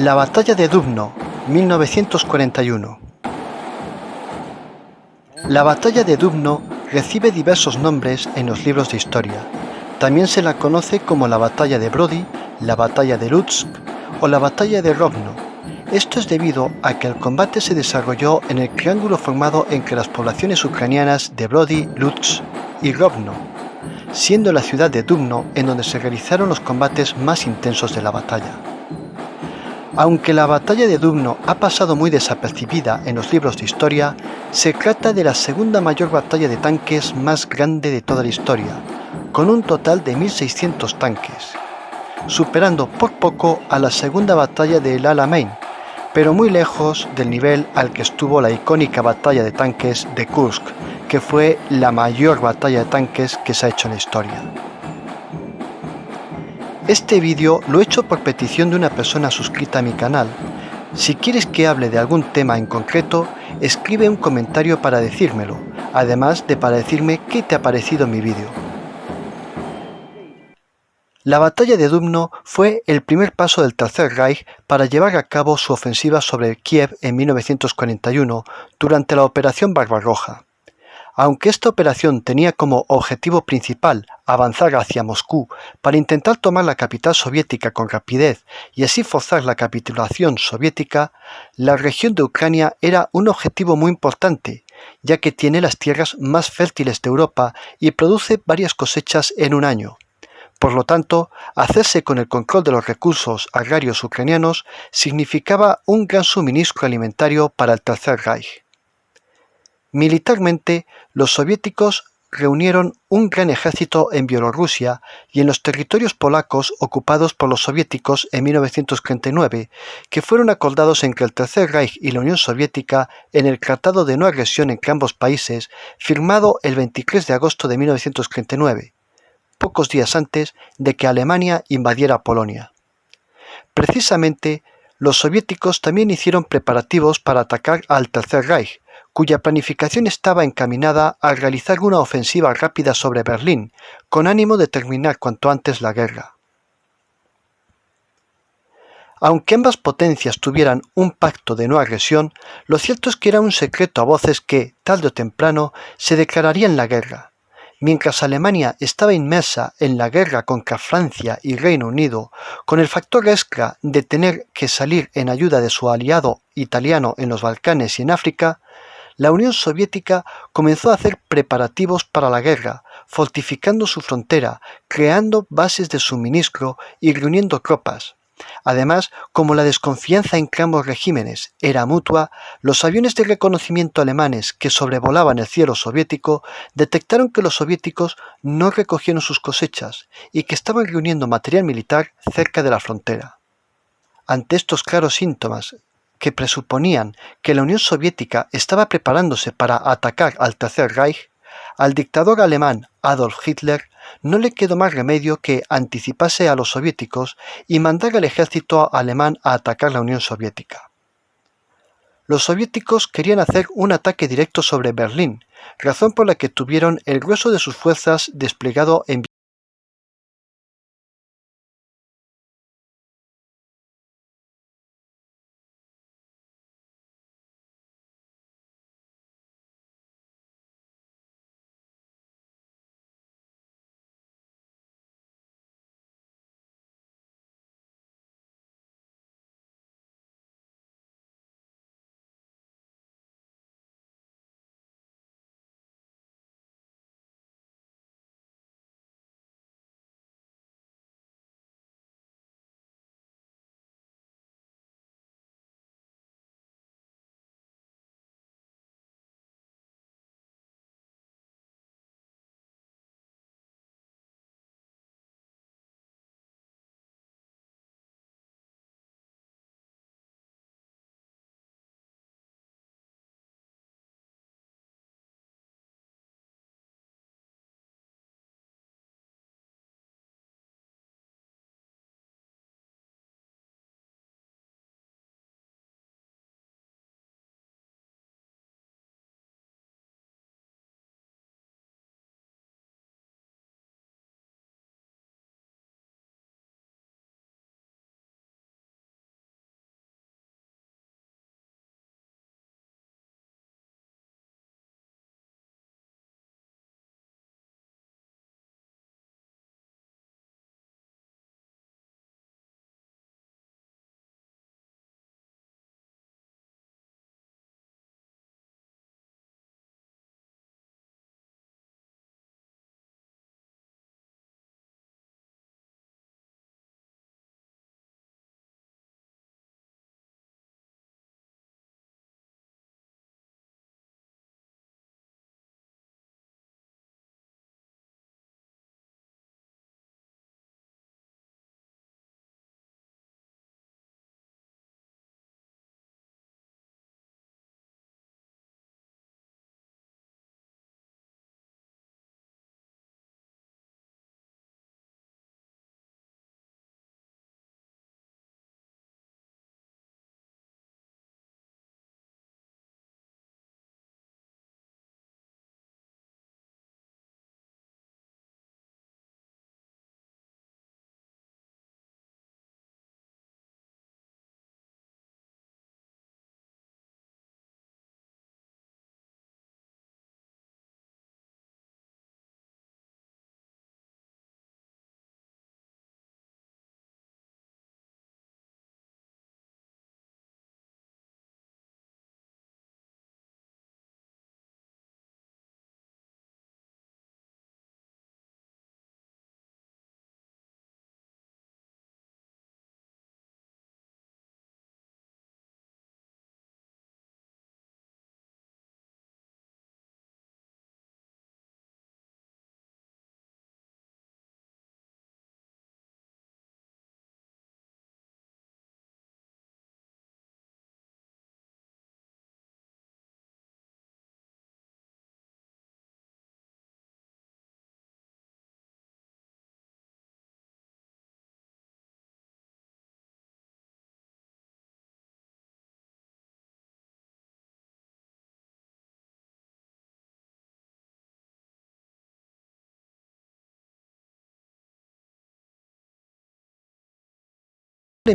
La batalla de Dubno, 1941. La batalla de Dubno recibe diversos nombres en los libros de historia. También se la conoce como la batalla de Brody, la batalla de Lutsk o la batalla de Rovno. Esto es debido a que el combate se desarrolló en el triángulo formado entre las poblaciones ucranianas de Brody, Lutsk y Rovno, siendo la ciudad de Dubno en donde se realizaron los combates más intensos de la batalla. Aunque la batalla de Dubno ha pasado muy desapercibida en los libros de historia, se trata de la segunda mayor batalla de tanques más grande de toda la historia, con un total de 1.600 tanques, superando por poco a la segunda batalla de El Alamein, pero muy lejos del nivel al que estuvo la icónica batalla de tanques de Kursk, que fue la mayor batalla de tanques que se ha hecho en la historia. Este vídeo lo he hecho por petición de una persona suscrita a mi canal. Si quieres que hable de algún tema en concreto, escribe un comentario para decírmelo, además de para decirme qué te ha parecido mi vídeo. La batalla de Dubno fue el primer paso del Tercer Reich para llevar a cabo su ofensiva sobre Kiev en 1941 durante la Operación Barbarroja. Aunque esta operación tenía como objetivo principal avanzar hacia Moscú para intentar tomar la capital soviética con rapidez y así forzar la capitulación soviética, la región de Ucrania era un objetivo muy importante, ya que tiene las tierras más fértiles de Europa y produce varias cosechas en un año. Por lo tanto, hacerse con el control de los recursos agrarios ucranianos significaba un gran suministro alimentario para el Tercer Reich. Militarmente, los soviéticos reunieron un gran ejército en Bielorrusia y en los territorios polacos ocupados por los soviéticos en 1939, que fueron acordados entre el Tercer Reich y la Unión Soviética en el Tratado de No Agresión entre ambos países, firmado el 23 de agosto de 1939, pocos días antes de que Alemania invadiera Polonia. Precisamente, los soviéticos también hicieron preparativos para atacar al Tercer Reich, cuya planificación estaba encaminada a realizar una ofensiva rápida sobre Berlín, con ánimo de terminar cuanto antes la guerra. Aunque ambas potencias tuvieran un pacto de no agresión, lo cierto es que era un secreto a voces que, tarde o temprano, se declararían la guerra. Mientras Alemania estaba inmersa en la guerra contra Francia y Reino Unido, con el factor extra de tener que salir en ayuda de su aliado italiano en los Balcanes y en África, la Unión Soviética comenzó a hacer preparativos para la guerra, fortificando su frontera, creando bases de suministro y reuniendo tropas. Además, como la desconfianza entre ambos regímenes era mutua, los aviones de reconocimiento alemanes que sobrevolaban el cielo soviético detectaron que los soviéticos no recogieron sus cosechas y que estaban reuniendo material militar cerca de la frontera. Ante estos claros síntomas que presuponían que la Unión Soviética estaba preparándose para atacar al Tercer Reich, al dictador alemán Adolf Hitler no le quedó más remedio que anticiparse a los soviéticos y mandar al ejército alemán a atacar la Unión Soviética. Los soviéticos querían hacer un ataque directo sobre Berlín, razón por la que tuvieron el grueso de sus fuerzas desplegado en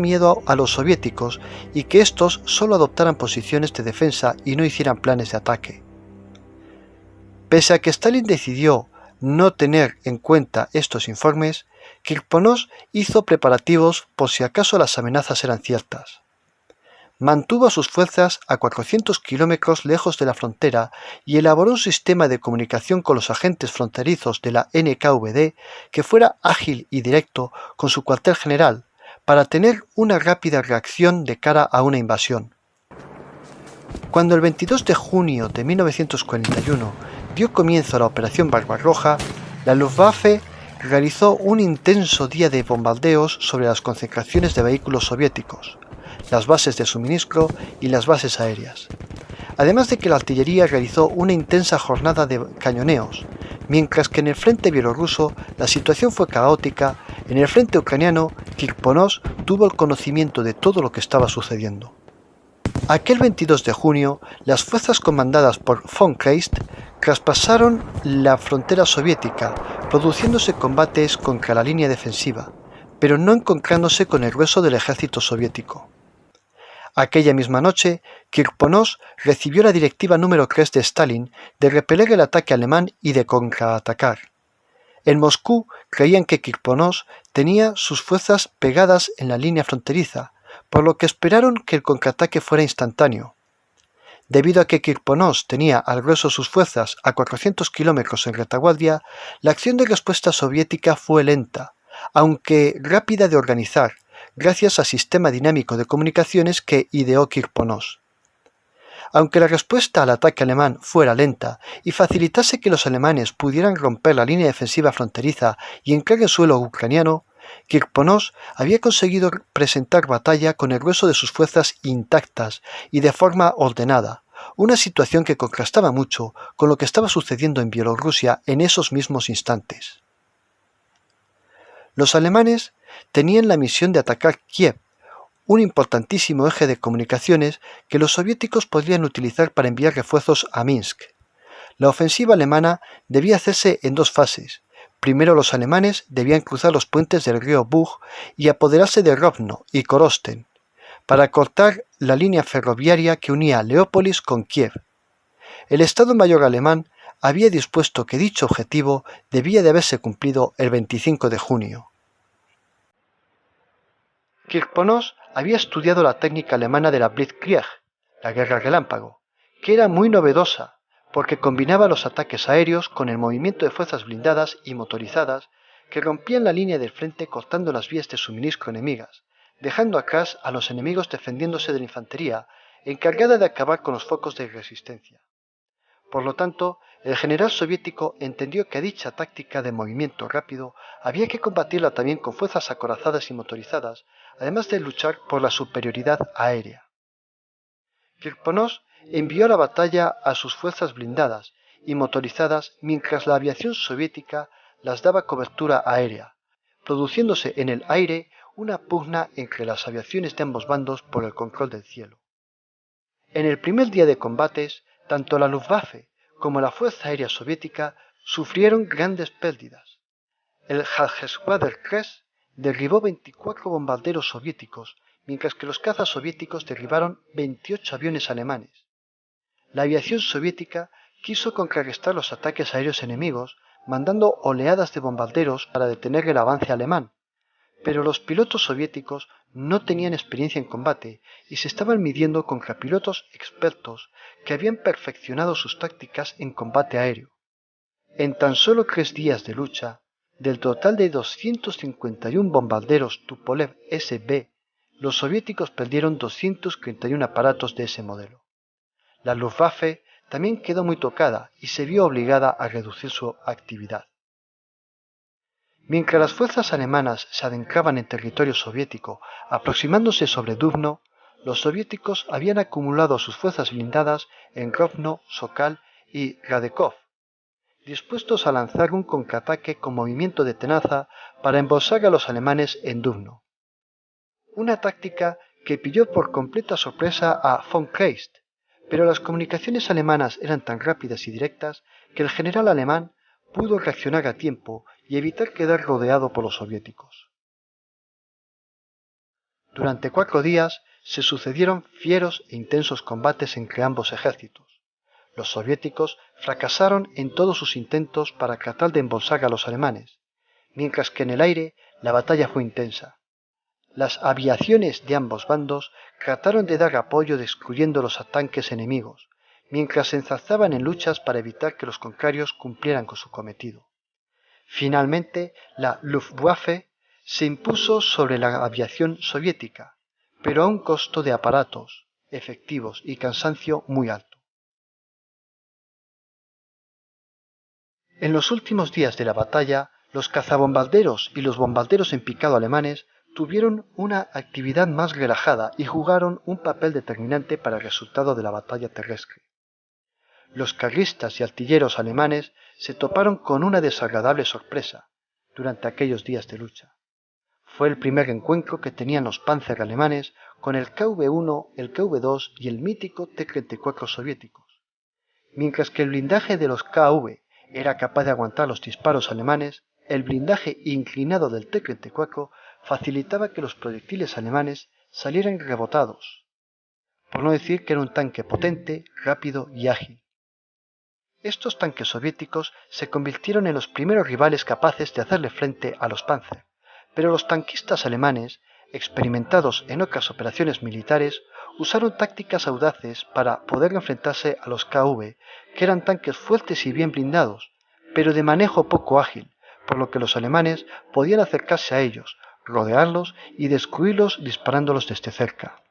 miedo a los soviéticos y que estos solo adoptaran posiciones de defensa y no hicieran planes de ataque. Pese a que Stalin decidió no tener en cuenta estos informes, Kirponos hizo preparativos por si acaso las amenazas eran ciertas. Mantuvo a sus fuerzas a 400 kilómetros lejos de la frontera y elaboró un sistema de comunicación con los agentes fronterizos de la NKVD que fuera ágil y directo con su cuartel general, para tener una rápida reacción de cara a una invasión. Cuando el 22 de junio de 1941 dio comienzo a la Operación Barbarroja, la Luftwaffe realizó un intenso día de bombardeos sobre las concentraciones de vehículos soviéticos, las bases de suministro y las bases aéreas. Además de que la artillería realizó una intensa jornada de cañoneos, mientras que en el frente bielorruso la situación fue caótica. En el frente ucraniano, Kirponos tuvo el conocimiento de todo lo que estaba sucediendo. Aquel 22 de junio, las fuerzas comandadas por von Kleist traspasaron la frontera soviética, produciéndose combates contra la línea defensiva, pero no encontrándose con el grueso del ejército soviético. Aquella misma noche, Kirponos recibió la directiva número 3 de Stalin de repeler el ataque alemán y de contraatacar. En Moscú creían que Kirponos tenía sus fuerzas pegadas en la línea fronteriza, por lo que esperaron que el contraataque fuera instantáneo. Debido a que Kirponos tenía al grueso sus fuerzas a 400 kilómetros en retaguardia, la acción de respuesta soviética fue lenta, aunque rápida de organizar, gracias al sistema dinámico de comunicaciones que ideó Kirponos. Aunque la respuesta al ataque alemán fuera lenta y facilitase que los alemanes pudieran romper la línea defensiva fronteriza y entrar en suelo ucraniano, Kirponos había conseguido presentar batalla con el grueso de sus fuerzas intactas y de forma ordenada, una situación que contrastaba mucho con lo que estaba sucediendo en Bielorrusia en esos mismos instantes. Los alemanes tenían la misión de atacar Kiev, un importantísimo eje de comunicaciones que los soviéticos podrían utilizar para enviar refuerzos a Minsk. La ofensiva alemana debía hacerse en dos fases. Primero los alemanes debían cruzar los puentes del río Bug y apoderarse de Rovno y Korosten, para cortar la línea ferroviaria que unía Leópolis con Kiev. El Estado Mayor alemán había dispuesto que dicho objetivo debía de haberse cumplido el 25 de junio. Kirponos había estudiado la técnica alemana de la Blitzkrieg, la guerra relámpago, que era muy novedosa porque combinaba los ataques aéreos con el movimiento de fuerzas blindadas y motorizadas que rompían la línea del frente cortando las vías de suministro enemigas, dejando atrás a los enemigos defendiéndose de la infantería encargada de acabar con los focos de resistencia. Por lo tanto, el general soviético entendió que a dicha táctica de movimiento rápido había que combatirla también con fuerzas acorazadas y motorizadas, además de luchar por la superioridad aérea. Kirponos envió a la batalla a sus fuerzas blindadas y motorizadas mientras la aviación soviética las daba cobertura aérea, produciéndose en el aire una pugna entre las aviaciones de ambos bandos por el control del cielo. En el primer día de combates, tanto la Luftwaffe como la Fuerza Aérea Soviética sufrieron grandes pérdidas. El Hagelschwader 3 derribó 24 bombarderos soviéticos, mientras que los cazas soviéticos derribaron 28 aviones alemanes. La aviación soviética quiso contrarrestar los ataques aéreos enemigos, mandando oleadas de bombarderos para detener el avance alemán, pero los pilotos soviéticos no tenían experiencia en combate y se estaban midiendo contra pilotos expertos que habían perfeccionado sus tácticas en combate aéreo. En tan solo 3 días de lucha, del total de 251 bombarderos Tupolev SB, los soviéticos perdieron 231 aparatos de ese modelo. La Luftwaffe también quedó muy tocada y se vio obligada a reducir su actividad. Mientras las fuerzas alemanas se adentraban en territorio soviético, aproximándose sobre Dubno, los soviéticos habían acumulado sus fuerzas blindadas en Rovno, Sokal y Radekov, dispuestos a lanzar un contraataque con movimiento de tenaza para embolsar a los alemanes en Dubno. Una táctica que pilló por completa sorpresa a von Kleist, pero las comunicaciones alemanas eran tan rápidas y directas que el general alemán pudo reaccionar a tiempo y evitar quedar rodeado por los soviéticos. Durante 4 días se sucedieron fieros e intensos combates entre ambos ejércitos. Los soviéticos fracasaron en todos sus intentos para tratar de embolsar a los alemanes, mientras que en el aire la batalla fue intensa. Las aviaciones de ambos bandos trataron de dar apoyo destruyendo los tanques enemigos, mientras se enzarzaban en luchas para evitar que los contrarios cumplieran con su cometido. Finalmente, la Luftwaffe se impuso sobre la aviación soviética, pero a un costo de aparatos, efectivos y cansancio muy alto. En los últimos días de la batalla, los cazabombarderos y los bombarderos en picado alemanes tuvieron una actividad más relajada y jugaron un papel determinante para el resultado de la batalla terrestre. Los carristas y artilleros alemanes se toparon con una desagradable sorpresa durante aquellos días de lucha. Fue el primer encuentro que tenían los Panzer alemanes con el KV-1, el KV-2 y el mítico T-34 soviéticos. Mientras que el blindaje de los KV era capaz de aguantar los disparos alemanes, el blindaje inclinado del T-34 facilitaba que los proyectiles alemanes salieran rebotados, por no decir que era un tanque potente, rápido y ágil. Estos tanques soviéticos se convirtieron en los primeros rivales capaces de hacerle frente a los Panzer, pero los tanquistas alemanes, experimentados en otras operaciones militares, usaron tácticas audaces para poder enfrentarse a los KV, que eran tanques fuertes y bien blindados, pero de manejo poco ágil, por lo que los alemanes podían acercarse a ellos, rodearlos y destruirlos disparándolos desde cerca.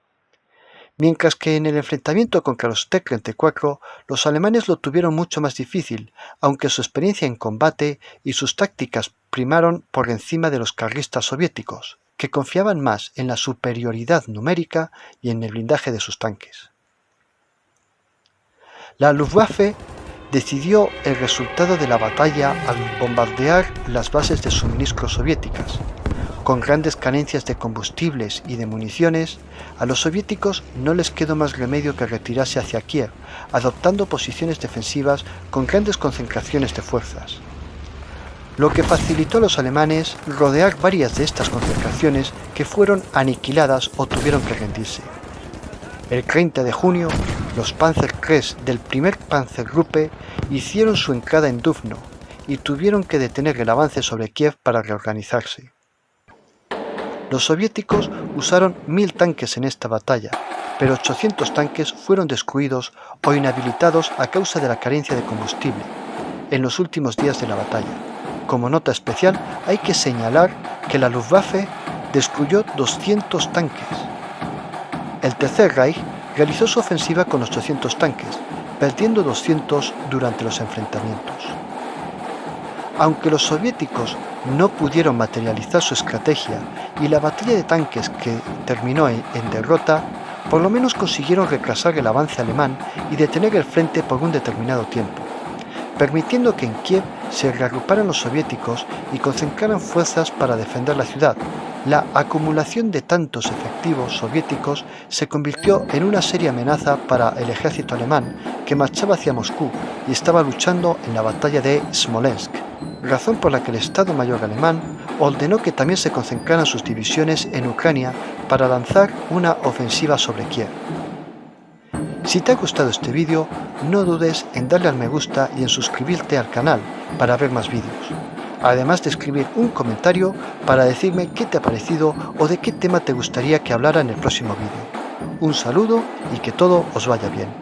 Mientras que en el enfrentamiento contra los T-34, los alemanes lo tuvieron mucho más difícil, aunque su experiencia en combate y sus tácticas primaron por encima de los carlistas soviéticos, que confiaban más en la superioridad numérica y en el blindaje de sus tanques. La Luftwaffe decidió el resultado de la batalla al bombardear las bases de suministro soviéticas. Con grandes carencias de combustibles y de municiones, a los soviéticos no les quedó más remedio que retirarse hacia Kiev, adoptando posiciones defensivas con grandes concentraciones de fuerzas. Lo que facilitó a los alemanes rodear varias de estas concentraciones que fueron aniquiladas o tuvieron que rendirse. El 30 de junio, los Panzer III del 1er Panzergruppe hicieron su entrada en Dubno y tuvieron que detener el avance sobre Kiev para reorganizarse. Los soviéticos usaron 1000 tanques en esta batalla, pero 800 tanques fueron destruidos o inhabilitados a causa de la carencia de combustible en los últimos días de la batalla. Como nota especial, hay que señalar que la Luftwaffe destruyó 200 tanques. El Tercer Reich realizó su ofensiva con 800 tanques, perdiendo 200 durante los enfrentamientos. Aunque los soviéticos no pudieron materializar su estrategia y la batalla de tanques que terminó en derrota, por lo menos consiguieron retrasar el avance alemán y detener el frente por un determinado tiempo, permitiendo que en Kiev se reagruparan los soviéticos y concentraran fuerzas para defender la ciudad. La acumulación de tantos efectivos soviéticos se convirtió en una seria amenaza para el ejército alemán que marchaba hacia Moscú y estaba luchando en la batalla de Smolensk, razón por la que el Estado Mayor alemán ordenó que también se concentraran sus divisiones en Ucrania para lanzar una ofensiva sobre Kiev. Si te ha gustado este vídeo, no dudes en darle al me gusta y en suscribirte al canal para ver más vídeos, además de escribir un comentario para decirme qué te ha parecido o de qué tema te gustaría que hablara en el próximo vídeo. Un saludo y que todo os vaya bien.